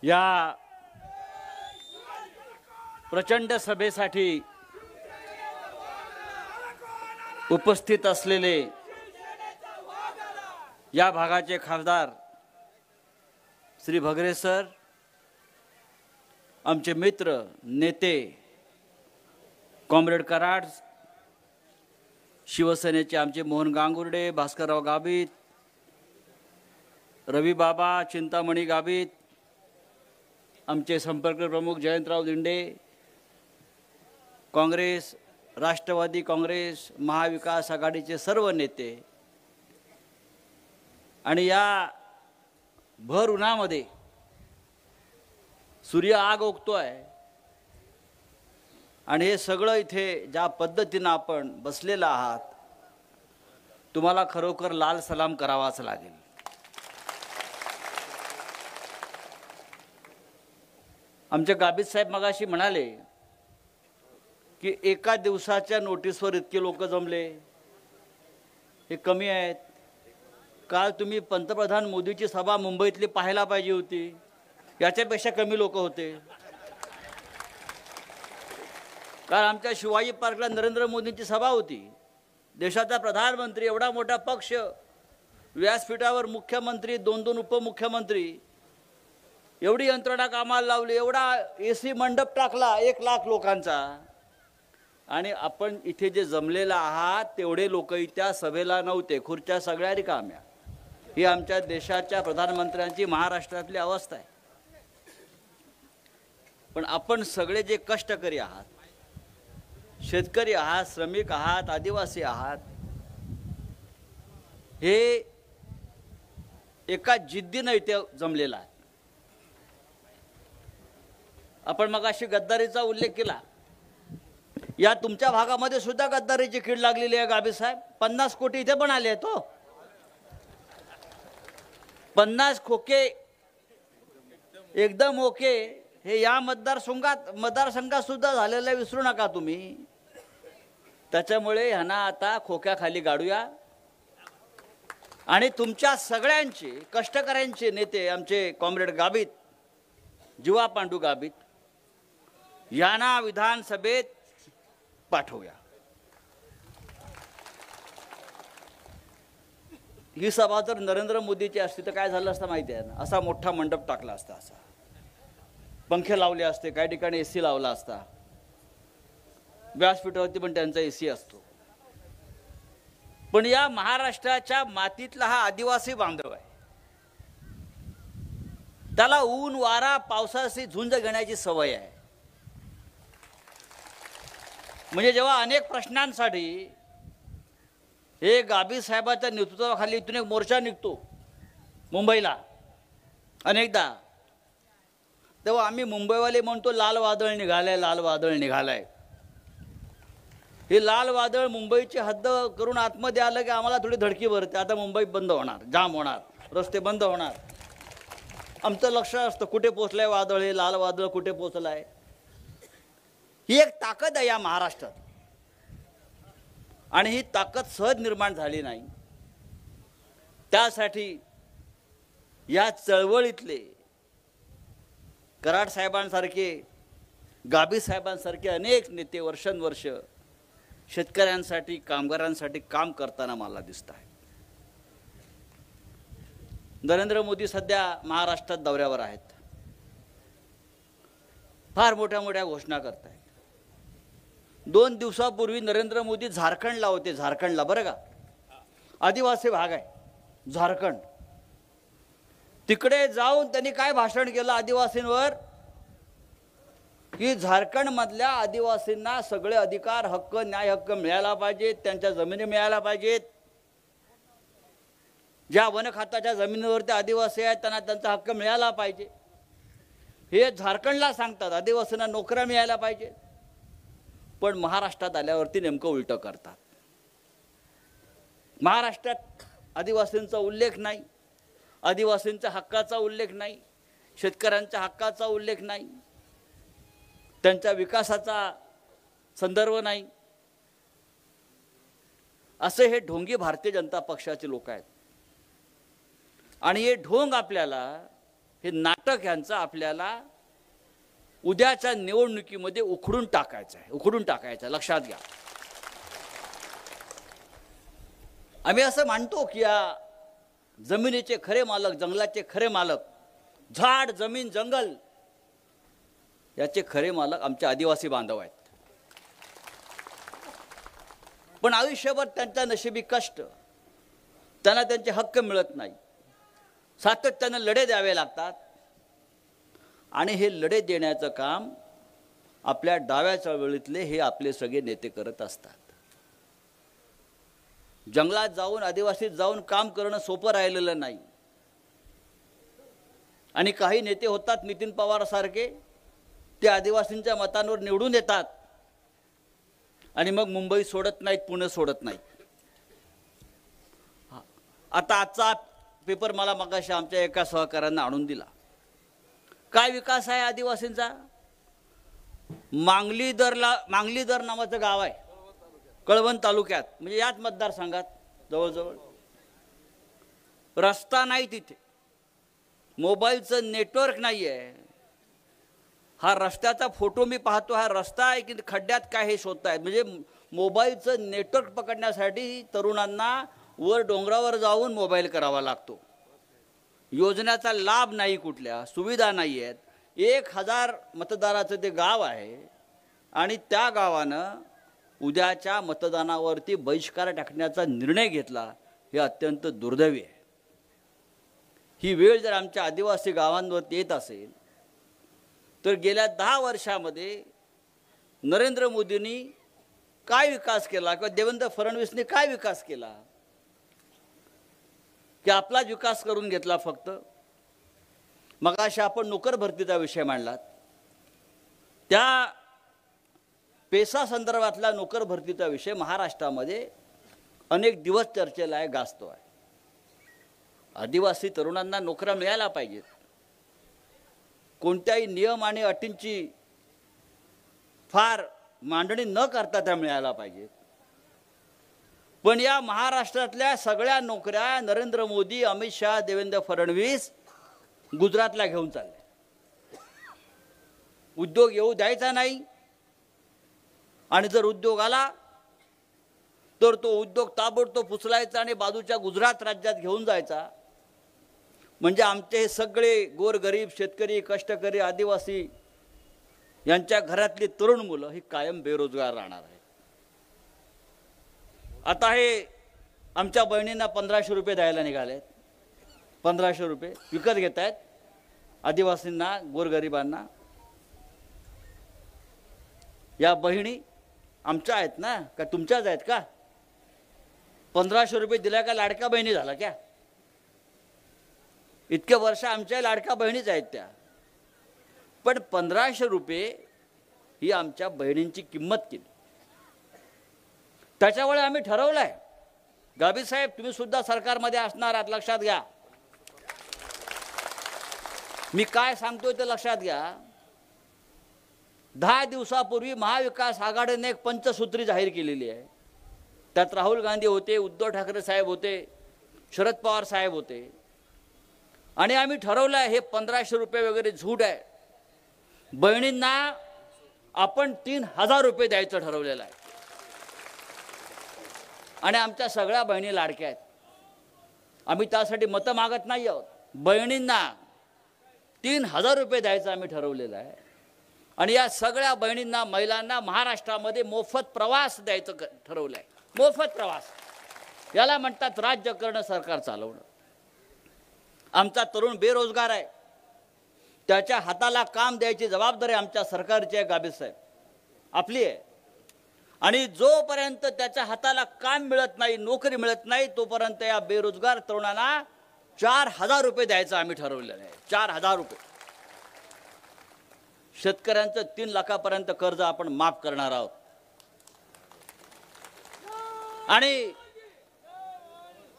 या प्रचंड सभेसाठी उपस्थित असलेले या भागाचे खासदार श्री भगरे सर, आमचे मित्र नेते कॉम्रेड कराड, शिवसेनेचे आमचे मोहन गांगुर्डे, भास्करराव गावित, रवी बाबा, चिंतामणी गावित, आमचे संपर्क प्रमुख जयंतराव दिंडे, काँग्रेस, राष्ट्रवादी काँग्रेस, महाविकास आघाडीचे सर्व नेते आणि या भर उन्हामध्ये सूर्य आग ओकतोय आणि हे सगळं इथे ज्या पद्धतीनं आपण बसलेला आहात, तुम्हाला खरोखर लाल सलाम करावाच लागेल। आमचे गाबित साहेब मगाशी म्हणाले की एका दिवसाच्या नोटीसवर इतके लोक जमले, हे कमी आहेत। काल तुम्ही पंतप्रधान मोदीची सभा मुंबईतली पाहायला पाहिजे होती, याच्यापेक्षा कमी लोक होते। काल आमच्या शिवाजी पार्कला नरेंद्र मोदींची सभा होती, देशाचा प्रधानमंत्री, एवढा मोठा पक्ष, व्यासपीठावर मुख्यमंत्री, 2-2 उपमुख्यमंत्री, एवढी यंत्रणा कामाला लावली, एवढा एसी मंडप टाकला 1 लाख लोकांचा, आणि आपण इथे जे जमलेला आहात तेवढे लोकही त्या सभेला नव्हते, खुर्च्या सगळ्या रिकाम्या। ही आमच्या देशाच्या प्रधानमंत्र्यांची महाराष्ट्रातली अवस्था आहे। पण आपण सगळे जे कष्टकरी आहात, शेतकरी आहात, श्रमिक आहात, आदिवासी आहात, हे एका जिद्दीने इथे जमलेला आहे। आपण मगाशी गद्दारीचा उल्लेख केला, या तुमच्या भागामध्ये सुद्धा गद्दारीची कीड लागलेली आहे गाबित साहेब। 50 कोटी इथे पण आले आहेत हो, 50 खोके एकदम ओके, हे या मतदारसंघात सुद्धा झालेलं विसरू नका तुम्ही। त्याच्यामुळे ह्यांना आता खोक्याखाली गाडूया आणि तुमच्या सगळ्यांचे कष्टकऱ्यांचे नेते आमचे कॉम्रेड गाबित, जीवा पांडू गाबित, यांना विधानसभेत पाठवूया। ही सभा जर नरेंद्र मोदीची असती तर काय झालं असतं माहिती आहे ना, असा मोठा मंडप टाकला असता, असा पंखे लावले असते, काही ठिकाणी एसी लावला असता, व्यासपीठावरती पण त्यांचा एसी असतो। पण या महाराष्ट्राच्या मातीतला हा आदिवासी बांधव आहे, त्याला ऊन वारा पावसाची झुंज घेण्याची सवय आहे। म्हणजे जेव्हा अनेक प्रश्नांसाठी हे गाबित साहेबांच्या नेतृत्वाखाली इथून एक मोर्चा निघतो मुंबईला अनेकदा, तेव्हा आम्ही मुंबईवाले म्हणतो लाल वादळ निघालंय, लाल वादळ निघालंय। हे लाल वादळ मुंबईची हद्द करून आतमध्ये आलं की आम्हाला थोडी धडकी भरते, आता मुंबई बंद होणार, जाम होणार, रस्ते बंद होणार। आमचं लक्ष असतं कुठे पोचलंय वादळ, हे लाल वादळ कुठे पोचलंय। ही एक ताकद आहे या महाराष्ट्रात, आणि ही ताकद सहज निर्माण झाली नाही। त्यासाठी या चळवळीतले कराड साहेबांसारखे, गाबित साहेबांसारखे अनेक नेते वर्षानुवर्ष शेतकऱ्यांसाठी, कामगारांसाठी काम करताना मला दिसत आहे। नरेंद्र मोदी सध्या महाराष्ट्रात दौऱ्यावर आहेत, फार मोठ्या मोठ्या घोषणा करत आहेत। 2 दिवसापूर्वी नरेंद्र मोदी झारखंडला होते, झारखंडला, बरं का, आदिवासी भाग आहे झारखंड। तिकडे जाऊन त्यांनी काय भाषण केलं आदिवासींवर, की झारखंड मधल्या आदिवासींना सगळे अधिकार, हक्क, न्याय हक्क मिळायला पाहिजेत, त्यांच्या जमिनी मिळायला पाहिजेत। ज्या वन खात्याच्या जमिनीवरती आदिवासी आहेत त्यांना त्यांचा हक्क मिळाला पाहिजे, हे झारखंडला सांगतात। आदिवासींना नोकऱ्या मिळायला पाहिजे, पण महाराष्ट्रात आल्यावरती नेमकं उलटं करतात। महाराष्ट्रात आदिवासींचा उल्लेख नाही, आदिवासींच्या हक्काचा उल्लेख नाही, शेतकऱ्यांच्या हक्काचा उल्लेख नाही, त्यांच्या विकासाचा संदर्भ नाही। असे हे ढोंगी भारतीय जनता पक्षाचे लोक आहेत, आणि हे ढोंग आपल्याला हे नाटक यांचं आपल्याला उद्याच्या निवडणुकीमध्ये उखडून टाकायचं आहे, उखडून टाकायचं, लक्षात घ्या. आम्ही असं मानतो की या जमिनीचे खरे मालक, जंगलाचे खरे मालक, झाड जमीन जंगल याचे खरे मालक आमचे आदिवासी बांधव आहेत. पण आयुष्यभर त्यांच्या नशिबी कष्ट, त्यांना त्यांचे हक्क मिळत नाही, सातत्याने लढे द्यावे लागतात. आणि हे लढे देण्याचं काम आपल्या डाव्या चळवळीतले हे आपले सगळे नेते करत असतात. जंगलात जाऊन, आदिवासीत जाऊन काम करणं सोपं राहिलेलं नाही. आणि काही नेते होतात नितीन पवार सारखे, ते आदिवासींच्या मतांवर निवडून येतात आणि मग मुंबई सोडत नाहीत, पुणे सोडत नाहीत. आता आजचा पेपर मला मगाशी आमच्या एका सहकाऱ्यांना आणून दिला. काय विकास आहे आदिवासींचा? मांगलीदर नावाचं गाव आहे कळवण तालुक्यात, म्हणजे याच मतदारसंघात जवळजवळ. रस्ता नाही तिथे, मोबाईलचं नेटवर्क नाही आहे. हा रस्त्याचा फोटो मी पाहतो, हा रस्ता आहे की खड्ड्यात काय हे शोधतायत. म्हणजे मोबाईलचं नेटवर्क पकडण्यासाठी तरुणांना वर डोंगरावर जाऊन मोबाईल करावा लागतो. योजनेचा लाभ नाही, कुठल्या सुविधा नाही आहेत. 1000 मतदाराचं ते गाव आहे आणि त्या गावानं उद्याच्या मतदानावरती बहिष्कार टाकण्याचा निर्णय घेतला. हे अत्यंत दुर्दैवी आहे. ही वेळ जर आमच्या आदिवासी गावांवरती येत असेल तर गेल्या 10 वर्षामध्ये नरेंद्र मोदींनी काय विकास केला किंवा देवेंद्र फडणवीसने काय विकास केला की आपलाच विकास करून घेतला फक्त. मगाशी आपण नोकर भरतीचा विषय मांडलात, त्या पेसा संदर्भातला नोकर भरतीचा विषय महाराष्ट्रामध्ये अनेक दिवस चर्चेला आहे, गाजतो आहे. आदिवासी तरुणांना नोकऱ्या मिळायला पाहिजेत. कोणत्याही नियम आणि अटींची फार मांडणी न करता त्या मिळायला पाहिजेत. पण या महाराष्ट्रातल्या सगळ्या नोकऱ्या नरेंद्र मोदी, अमित शहा, देवेंद्र फडणवीस गुजरातला घेऊन चालले. उद्योग येऊ द्यायचा नाही आणि जर उद्योग आला तर तो उद्योग ताबडतोब उचलायचा आणि बाजूच्या गुजरात राज्यात घेऊन जायचा. म्हणजे आमचे हे सगळे गोरगरीब शेतकरी, कष्टकरी, आदिवासी यांच्या घरातली तरुण मुलं ही कायम बेरोजगार राहणार आहेत. आता हे आमच्या बहिणींना 1500 रुपये द्यायला निघालेत. 1500 रुपये विकत घेत आहेत आदिवासींना, गोरगरिबांना. या बहिणी आमच्या आहेत ना, का तुमच्याच आहेत का? 1500 रुपये दिल्या का लाडक्या बहिणी झाला क्या? इतके वर्ष आमच्या लाडक्या बहिणीच आहेत त्या. पण 1500 रुपये ही आमच्या बहिणींची किंमत केली. त्याच्यामुळे आम्ही ठरवलंय, गाबी साहेब तुम्ही सुद्धा सरकारमध्ये असणार आहात, लक्षात घ्या. मी काय सांगतोय ते लक्षात घ्या. 10 दिवसापूर्वी महाविकास आघाडीने एक पंचसूत्री जाहीर केलेली आहे. त्यात राहुल गांधी होते, उद्धव ठाकरे साहेब होते, शरद पवार साहेब होते. आणि आम्ही ठरवलं आहे हे 1500 रुपये वगैरे झूट आहे. बहिणींना आपण 3000 रुपये द्यायचं ठरवलेलं आहे. आणि आमच्या सगळ्या बहिणी लाडक्या आहेत. आम्ही त्यासाठी मतं मागत नाही आहोत. बहिणींना 3000 रुपये द्यायचं आम्ही ठरवलेलं आहे. आणि या सगळ्या बहिणींना, महिलांना महाराष्ट्रामध्ये मोफत प्रवास द्यायचं ठरवलं आहे. मोफत प्रवास, याला म्हणतात राज्य करणं, सरकार चालवणं. आमचा तरुण बेरोजगार आहे, त्याच्या हाताला काम द्यायची जबाबदारी आमच्या सरकारची आहे, गाबी साहेब आपली आहे. आणि जोपर्यंत त्याच्या हाताला काम मिळत नाही, नोकरी मिळत नाही, तोपर्यंत या बेरोजगार तरुणांना 4000 रुपये द्यायचं आम्ही ठरवलेलं आहे. 4000 रुपये. शेतकऱ्यांचं 3 लाखापर्यंत कर्ज आपण माफ करणार आहोत. आणि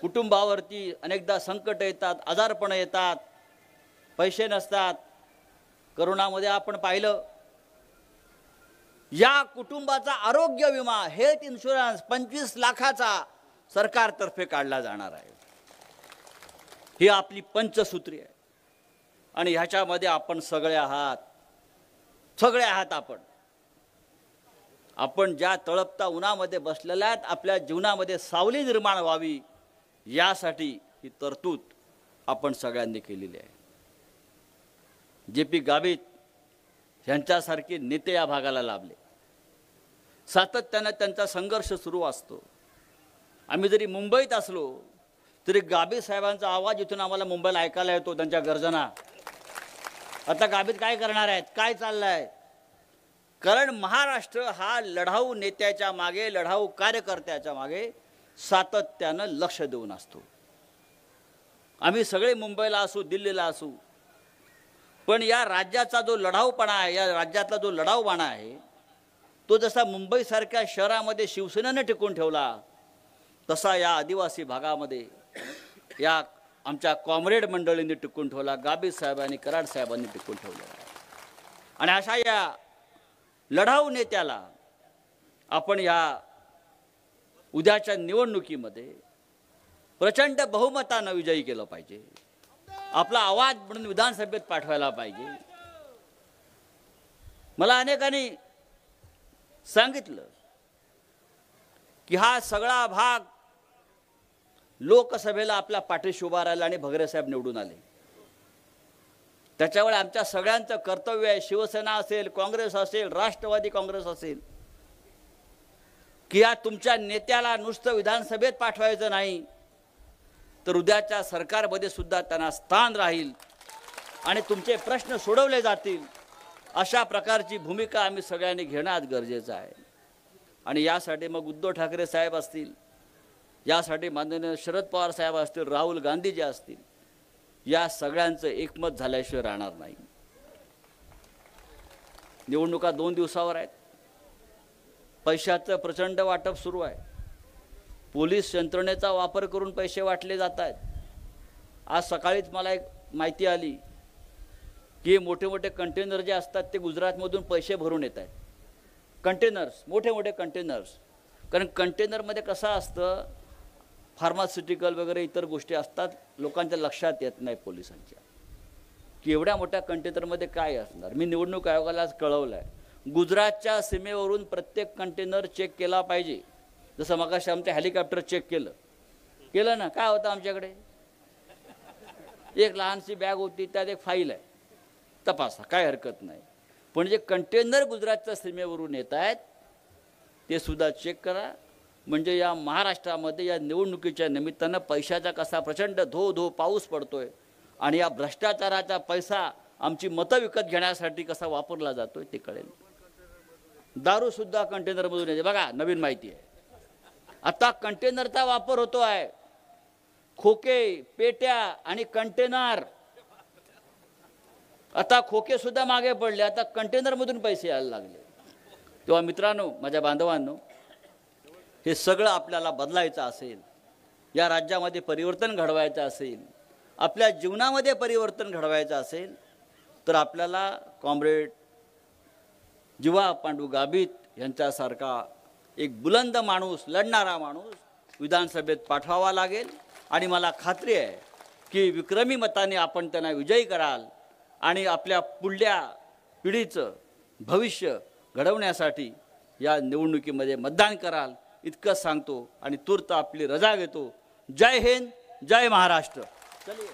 कुटुंबावरती अनेकदा संकट येतात, आजारपण येतात, पैसे नसतात. करोनामध्ये आपण पाहिलं, या कुटुंबाचा आरोग्य विमा, हेल्थ इन्शुरन्स 25 लाखाचा सरकारतर्फे काढला जाणार आहे. ही आपली पंचसूत्री आहे. आणि ह्याच्यामध्ये आपण सगळे आहात आपण ज्या तळपता उन्हामध्ये बसलेल्या आहेत, आपल्या जीवनामध्ये सावली निर्माण व्हावी यासाठी ही तरतूद आपण सगळ्यांनी केलेली आहे. JP गावित यांच्यासारखे नेते या भागाला लाभले. सातत्याने त्यांचा संघर्ष सुरू असतो. आम्ही जरी मुंबईत असलो तरी गावित साहेबांचा आवाज इथून आम्हाला मुंबईला ऐकायला येतो, त्यांच्या गर्जना. आता गावित काय करणार आहेत, काय चाललंय? कारण महाराष्ट्र हा लढाऊ नेत्याच्या मागे, लढाऊ कार्यकर्त्याच्या मागे सातत्यानं लक्ष देऊन असतो. आम्ही सगळे मुंबईला असू, दिल्लीला असू, पण या राज्याचा जो लढाऊपणा आहे, या राज्यातला जो लढाऊपणा आहे, तो जसा मुंबईसारख्या शहरामध्ये शिवसेनेने टिकून ठेवला, तसा या आदिवासी भागामध्ये या आमच्या कॉम्रेड मंडळींनी टिकून ठेवला, गावित साहेबांनी, कराड साहेबांनी टिकून ठेवला. आणि अशा या लढाऊ नेत्याला आपण या उद्याच्या निवडणुकीमध्ये प्रचंड बहुमतानं विजयी केलं पाहिजे. आपला आवाज म्हणून विधानसभेत पाठवायला पाहिजे. मला अनेकांनी सांगितलं की हा सगळा भाग लोकसभेला आपल्या पाठीशी उभा राहिला आणि भगरे साहेब निवडून आले. त्याच्यामुळे आमच्या सगळ्यांचं कर्तव्य आहे, शिवसेना असेल, काँग्रेस असेल, राष्ट्रवादी काँग्रेस असेल, की या तुमच्या नेत्याला नुसतं विधानसभेत पाठवायचं नाही, तर उद्याच्या सरकारमध्ये सुद्धा त्यांना स्थान राहील आणि तुमचे प्रश्न सोडवले जातील. अशा प्रकारची भूमिका आम्ही सगळ्यांनी घेणं आज गरजेचं आहे. आणि यासाठी मग उद्धव ठाकरे साहेब असतील, यासाठी माननीय शरद पवार साहेब असतील, राहुल गांधी जे असतील, या सगळ्यांचं एकमत झाल्याशिवाय राहणार नाही. निवडणुका 2 दिवसावर आहेत. पैशाचं प्रचंड वाटप सुरू आहे. पोलीस यंत्रणेचा वापर करून पैसे वाटले जात आहेत. आज सकाळीच मला एक माहिती आली की मोठे मोठे कंटेनर जे असतात ते गुजरातमधून पैसे भरून येत आहेत. कंटेनर्स, मोठे मोठे कंटेनर्स. कारण कंटेनरमध्ये कसं असतं, फार्मास्युटिकल वगैरे इतर गोष्टी असतात, लोकांच्या लक्षात येत नाही पोलिसांच्या, की एवढ्या मोठ्या कंटेनरमध्ये काय असणार. मी निवडणूक आयोगाला आज कळवलं आहे, गुजरातच्या सीमेवरून प्रत्येक कंटेनर चेक केला पाहिजे. जसं मगाशी आमचं हेलिकॉप्टर चेक केलं ना, काय होतं आमच्याकडे, एक लहानशी बॅग होती, त्यात एक फाईल आहे, तपासा, काय हरकत नाही. पण जे कंटेनर गुजरातच्या सीमेवरून येत आहेत ते सुद्धा चेक करा. म्हणजे या महाराष्ट्रामध्ये या निवडणुकीच्या निमित्तानं पैशाचा कसा प्रचंड धो पाऊस पडतोय आणि या भ्रष्टाचाराचा पैसा आमची मतं विकत घेण्यासाठी कसा वापरला जातोय ते कळेल. दारू सुद्धा कंटेनरमधून येते. बघा, नवीन माहिती आहे. आता कंटेनरचा वापर होतो आहे. खोके, पेट्या आणि कंटेनर. आता खोके सुद्धा मागे पडले, आता कंटेनरमधून पैसे यायला लागले. तेव्हा मित्रांनो, माझ्या बांधवांनो, हे सगळं आपल्याला बदलायचं असेल, या राज्यामध्ये परिवर्तन घडवायचं असेल, आपल्या जीवनामध्ये परिवर्तन घडवायचं असेल, तर आपल्याला कॉम्रेड जीवा पांडू गावित यांच्यासारखा एक बुलंद माणूस, लढणारा माणूस विधानसभेत पाठवावा लागेल. आणि मला खात्री आहे की विक्रमी मताने आपण त्यांना विजयी कराल आणि आपल्या पुढल्या पिढीचं भविष्य घडवण्यासाठी या निवडणुकीमध्ये मतदान कराल, इतकं सांगतो आणि तूर्त आपली रजा घेतो. जय हिंद, जय महाराष्ट्र. चलिए.